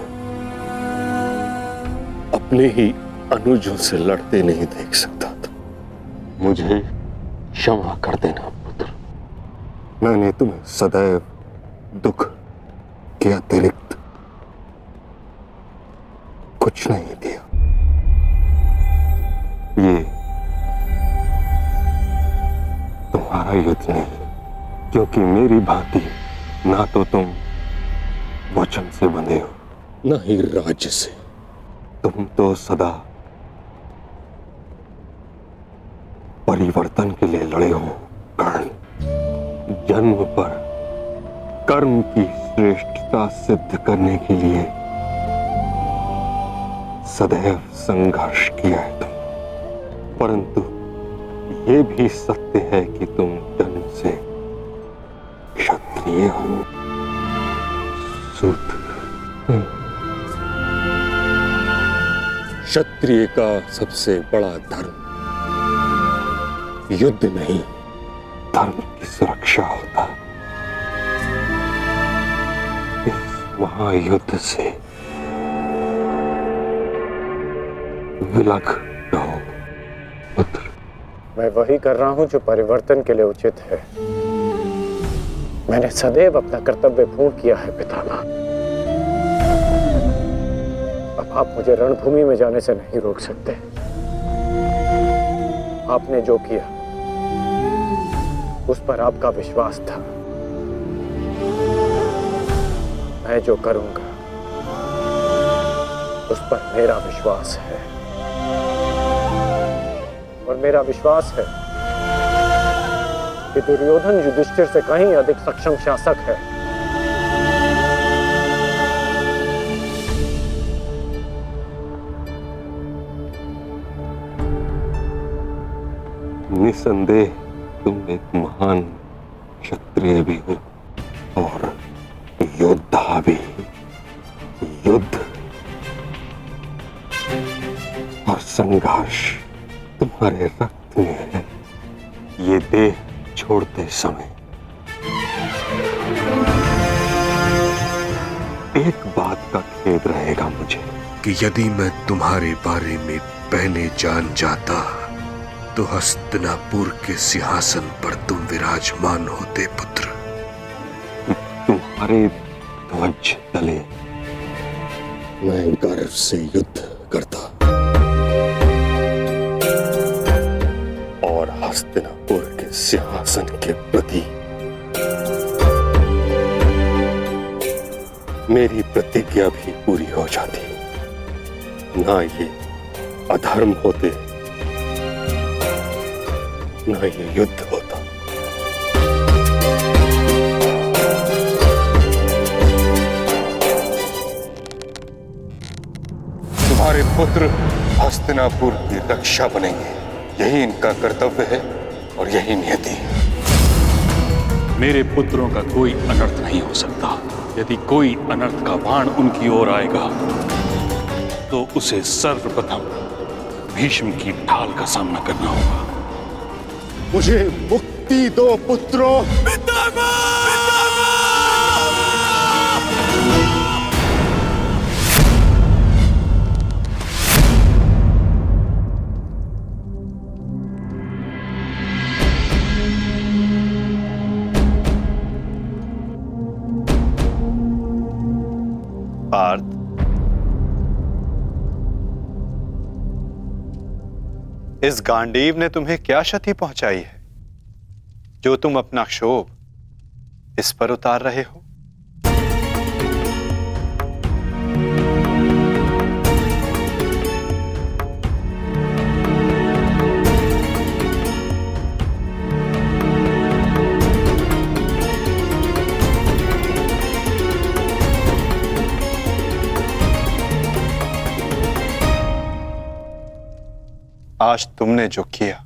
अपने ही अनुजों से लड़ते नहीं देख सकता था। मुझे क्षमा कर देना पुत्र। मैंने तुम्हें सदैव दुख के अतिरिक्त कुछ नहीं दिया। ये तुम्हारा युद्ध नहीं, क्योंकि मेरी भांति ना तो तुम वचन से बंधे हो, न ही राज्य से। तुम तो सदा परिवर्तन के लिए लड़े हो कर्ण। जन्म पर कर्म की श्रेष्ठता सिद्ध करने के लिए सदैव संघर्ष किया है तुम। परंतु ये भी सत्य है कि तुम जन्म से क्षत्रिय हो, शूद्र। क्षत्रिय का सबसे बड़ा धर्म युद्ध नहीं, धर्म की सुरक्षा होता। इस महायुद्ध से विलग रहो पुत्र। मैं वही कर रहा हूं जो परिवर्तन के लिए उचित है। मैंने सदैव अपना कर्तव्य पूर्ण किया है पितामह। अब आप मुझे रणभूमि में जाने से नहीं रोक सकते। आपने जो किया उस पर आपका विश्वास था। मैं जो करूंगा उस पर मेरा विश्वास है, और मेरा विश्वास है कि दुर्योधन युधिष्ठिर से कहीं अधिक सक्षम शासक है। निसंदेह तुम एक महान क्षत्रिय भी हो और योद्धा भी। युद्ध और संघर्ष तुम्हारे रक्त में है। ये देह छोड़ते समय एक बात का खेद रहेगा मुझे कि यदि मैं तुम्हारे बारे में पहले जान जाता तो हस्तिनापुर के सिंहासन पर तुम विराजमान होते पुत्र। तुम्हारे ध्वज तले मैं गर्व से युद्ध करता और हस्तिनापुर के सिंहासन के प्रति मेरी प्रतिज्ञा भी पूरी हो जाती। ना ये अधर्म होते, ना ये युद्ध होता। तुम्हारे पुत्र हस्तिनापुर की रक्षा बनेंगे। यही इनका कर्तव्य है और यही नियति है। मेरे पुत्रों का कोई अनर्थ नहीं हो सकता। यदि कोई अनर्थ का बाण उनकी ओर आएगा तो उसे सर्वप्रथम भीष्म की ढाल का सामना करना होगा। मुझे मुक्ति दो पुत्रों। पार्थ, इस गांडीव ने तुम्हें क्या क्षति पहुंचाई है जो तुम अपना क्षोभ इस पर उतार रहे हो? आज तुमने जो किया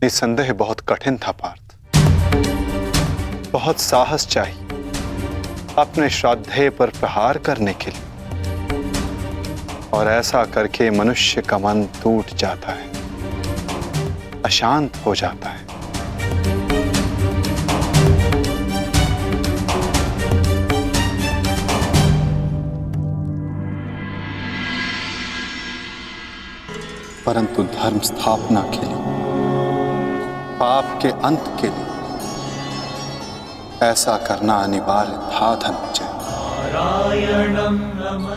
निस्संदेह बहुत कठिन था पार्थ। बहुत साहस चाहिए अपने श्राद्धेय पर प्रहार करने के लिए, और ऐसा करके मनुष्य का मन टूट जाता है, अशांत हो जाता है। परंतु धर्म स्थापना के लिए, पाप के अंत के लिए ऐसा करना अनिवार्य था धनंजय।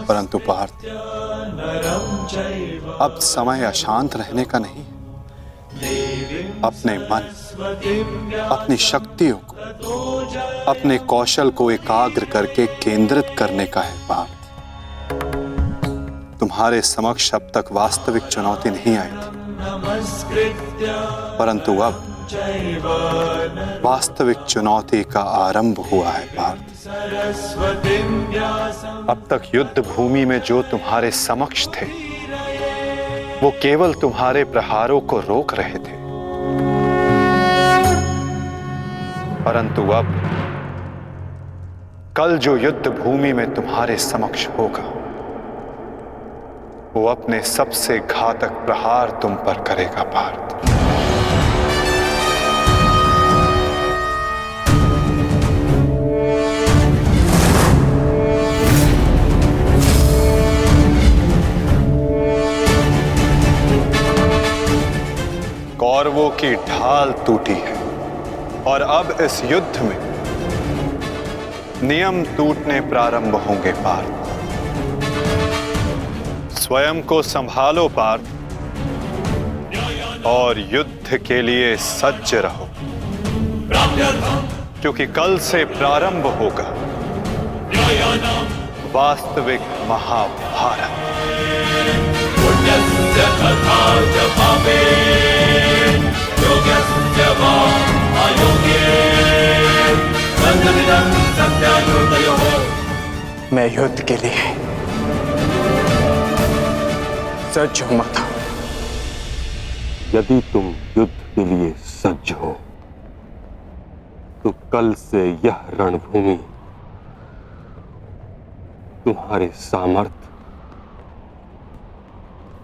परंतु पार्थ, अब समय अशांत रहने का नहीं। अपने मन, अपनी शक्तियों को, अपने कौशल को एकाग्र करके केंद्रित करने का है पार्थ। तुम्हारे समक्ष अब तक वास्तविक चुनौती नहीं आई थी, परंतु अब वास्तविक चुनौती का आरंभ हुआ है पार्थ। अब तक युद्ध भूमि में जो तुम्हारे समक्ष थे वो केवल तुम्हारे प्रहारों को रोक रहे थे, परंतु अब कल जो युद्ध भूमि में तुम्हारे समक्ष होगा वो अपने सबसे घातक प्रहार तुम पर करेगा पार्थ। कौरवों की ढाल टूटी है और अब इस युद्ध में नियम टूटने प्रारंभ होंगे पार्थ। स्वयं को संभालो पार्थ और युद्ध के लिए सज्ज रहो, क्योंकि कल से प्रारंभ होगा वास्तविक महाभारत। मैं युद्ध के लिए सज्ज हूं माता। यदि तुम युद्ध के लिए सज्ज हो तो कल से यह रणभूमि तुम्हारे सामर्थ्य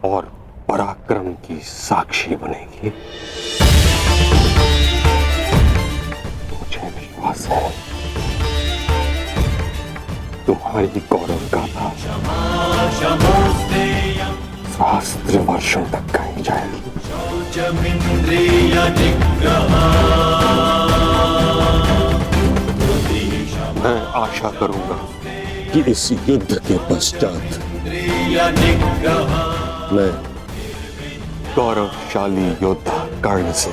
और पराक्रम की साक्षी बनेगी। मुझे विश्वास है तुम्हारी गौरव गाथा सहस्त्र वर्षों तक गाई जाएगी। मैं आशा करूंगा कि इस युद्ध के पश्चात मैं गौरवशाली योद्धा कर्ण से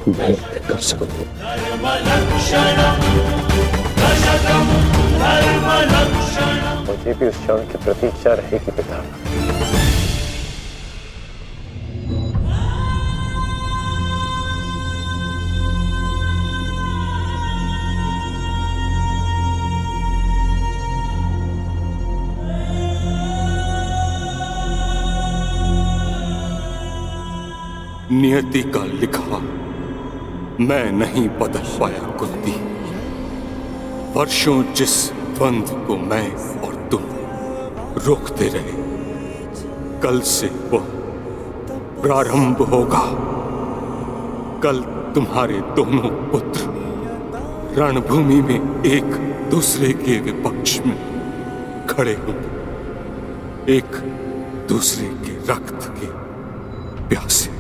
भेंट कर सकूं। मुझे भी उस क्षण की प्रतीक्षा रहेगी पिता। नियति का लिखा मैं नहीं बदल पाया कुंती। वर्षों जिस द्वंद्व को मैं और तुम रोकते रहे, कल से वह प्रारंभ होगा। कल तुम्हारे दोनों पुत्र रणभूमि में एक दूसरे के विपक्ष में खड़े होंगे, एक दूसरे के रक्त के प्यासे।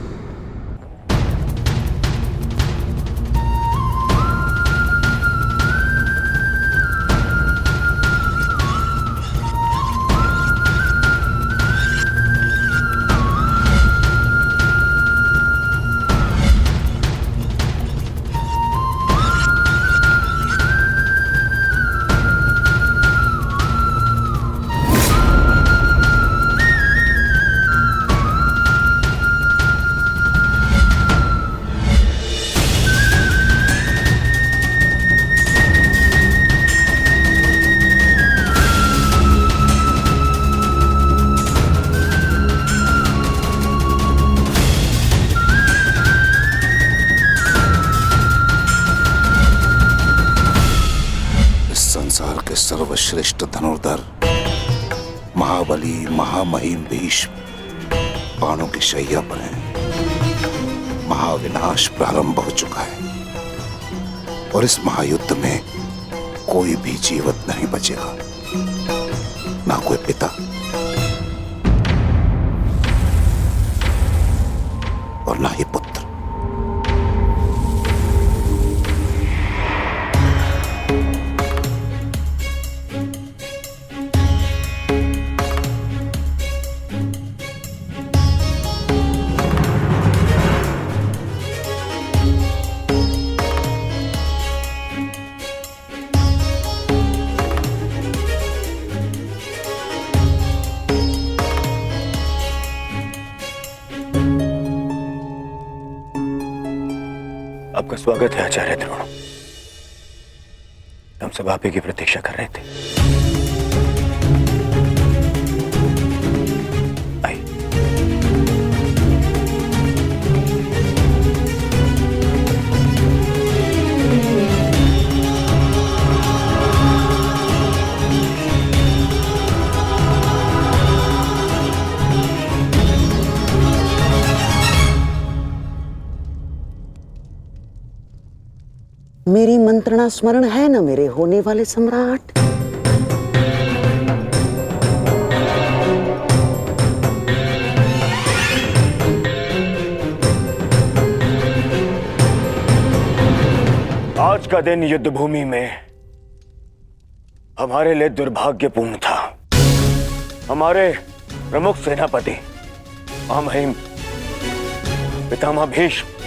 सर्वश्रेष्ठ धनुर्धर महाबली महामहिम भीष्म बाणों की शैया पर है। महाविनाश प्रारंभ हो चुका है और इस महायुद्ध में कोई भी जीवित नहीं बचेगा, ना कोई पिता और ना ही पुत्र। आपका स्वागत है आचार्य द्रोण। हम सब आप ही की प्रतीक्षा कर रहे थे। आइए। मेरी मंत्रणा स्मरण है ना मेरे होने वाले सम्राट? आज का दिन युद्ध भूमि में हमारे लिए दुर्भाग्यपूर्ण था। हमारे प्रमुख सेनापति महामहिम पितामह भीष्म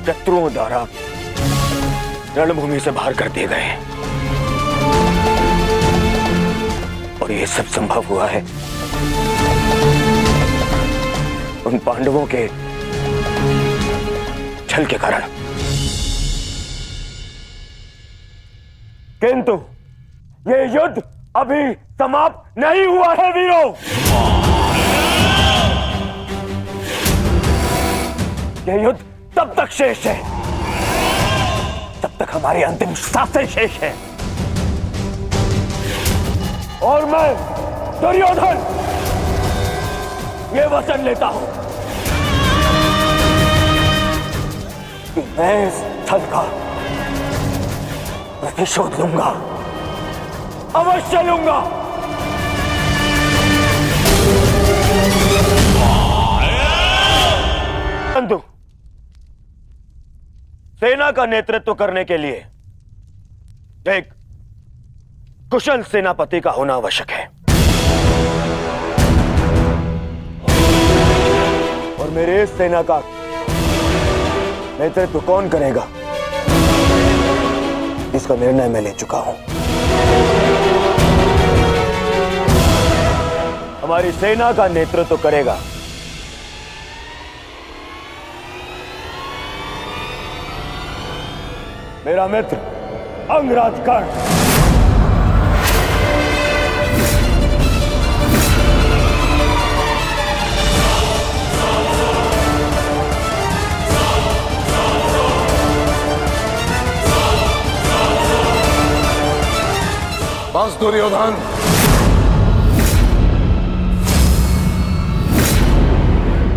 शत्रुओं द्वारा रणभूमि से बाहर कर दिए गए और यह सब संभव हुआ है उन पांडवों के छल के कारण। किंतु यह युद्ध अभी समाप्त नहीं हुआ है वीरों। यह युद्ध तब तक शेष है तब तक हमारी अंतिम सांसें शेष है। और मैं दुर्योधन ये वचन लेता हूं कि मैं इस स्थल का प्रतिशोध लूंगा, अवश्य लूंगा। परंतु सेना का नेतृत्व करने के लिए एक कुशल सेनापति का होना आवश्यक है और मेरे इस सेना का नेतृत्व कौन करेगा इसका निर्णय मैं ले चुका हूं। हमारी सेना का नेतृत्व करेगा मेरा मित्र अंगराज कर्ण। दुर्योधन,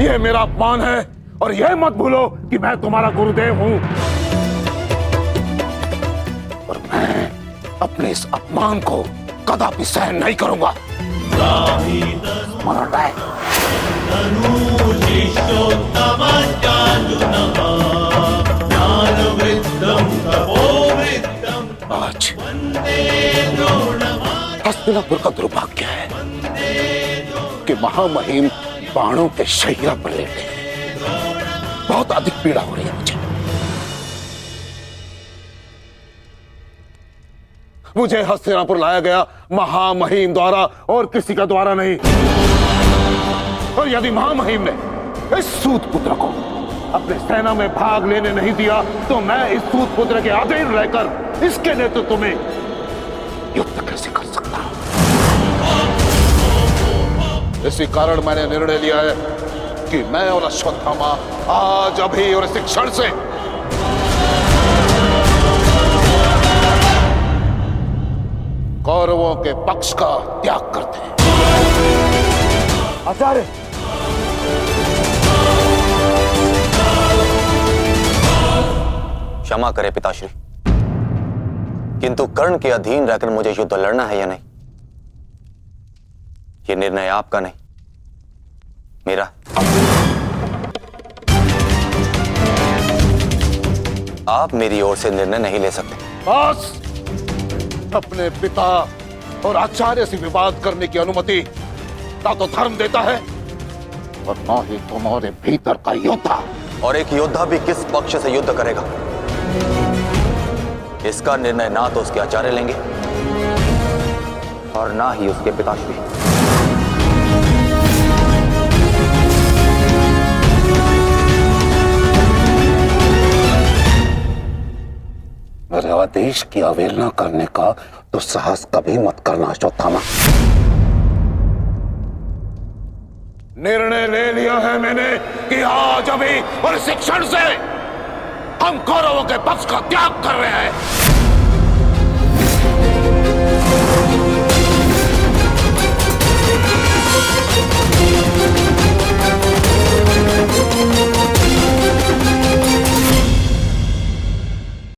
यह मेरा अपमान है और यह मत भूलो कि मैं तुम्हारा गुरुदेव हूं। और मैं अपने इस अपमान को कदापि सहन नहीं करूंगा। स्मरण रहे। आज हस्तिनापुर का दुर्भाग्य है कि महामहिम बाणों के शैया पर लेटे हैं। बहुत अधिक पीड़ा हो रही है मुझे हस्तिनापुर लाया गया महामहिम द्वारा और किसी का द्वारा नहीं। और यदि महामहिम ने इस सूत पुत्र को अपने सेना में भाग लेने नहीं दिया तो मैं इस सूत पुत्र के अधीन रहकर इसके नेतृत्व में युद्ध कैसे कर सकता हूं? इसी कारण मैंने निर्णय लिया है कि मैं और अश्वत्थामा आज अभी और इस क्षण से कौरवों के पक्ष का त्याग करते हैं। आचार्य, क्षमा करें पिताश्री, किंतु कर्ण के अधीन रहकर मुझे युद्ध लड़ना है या नहीं, यह निर्णय आपका नहीं, मेरा। आप मेरी ओर से निर्णय नहीं ले सकते। बस, अपने पिता और आचार्य से विवाद करने की अनुमति ना तो धर्म देता है और ना ही तुम्हारे भीतर का योद्धा। और एक योद्धा भी किस पक्ष से युद्ध करेगा, इसका निर्णय ना तो उसके आचार्य लेंगे और ना ही उसके पिताश्री। मेरे आदेश की अवहेलना करने का तो साहस कभी मत करना अश्वत्थामा। निर्णय ले लिया है मैंने कि आज अभी और इस क्षण से हम कौरवों के पक्ष का त्याग कर रहे हैं।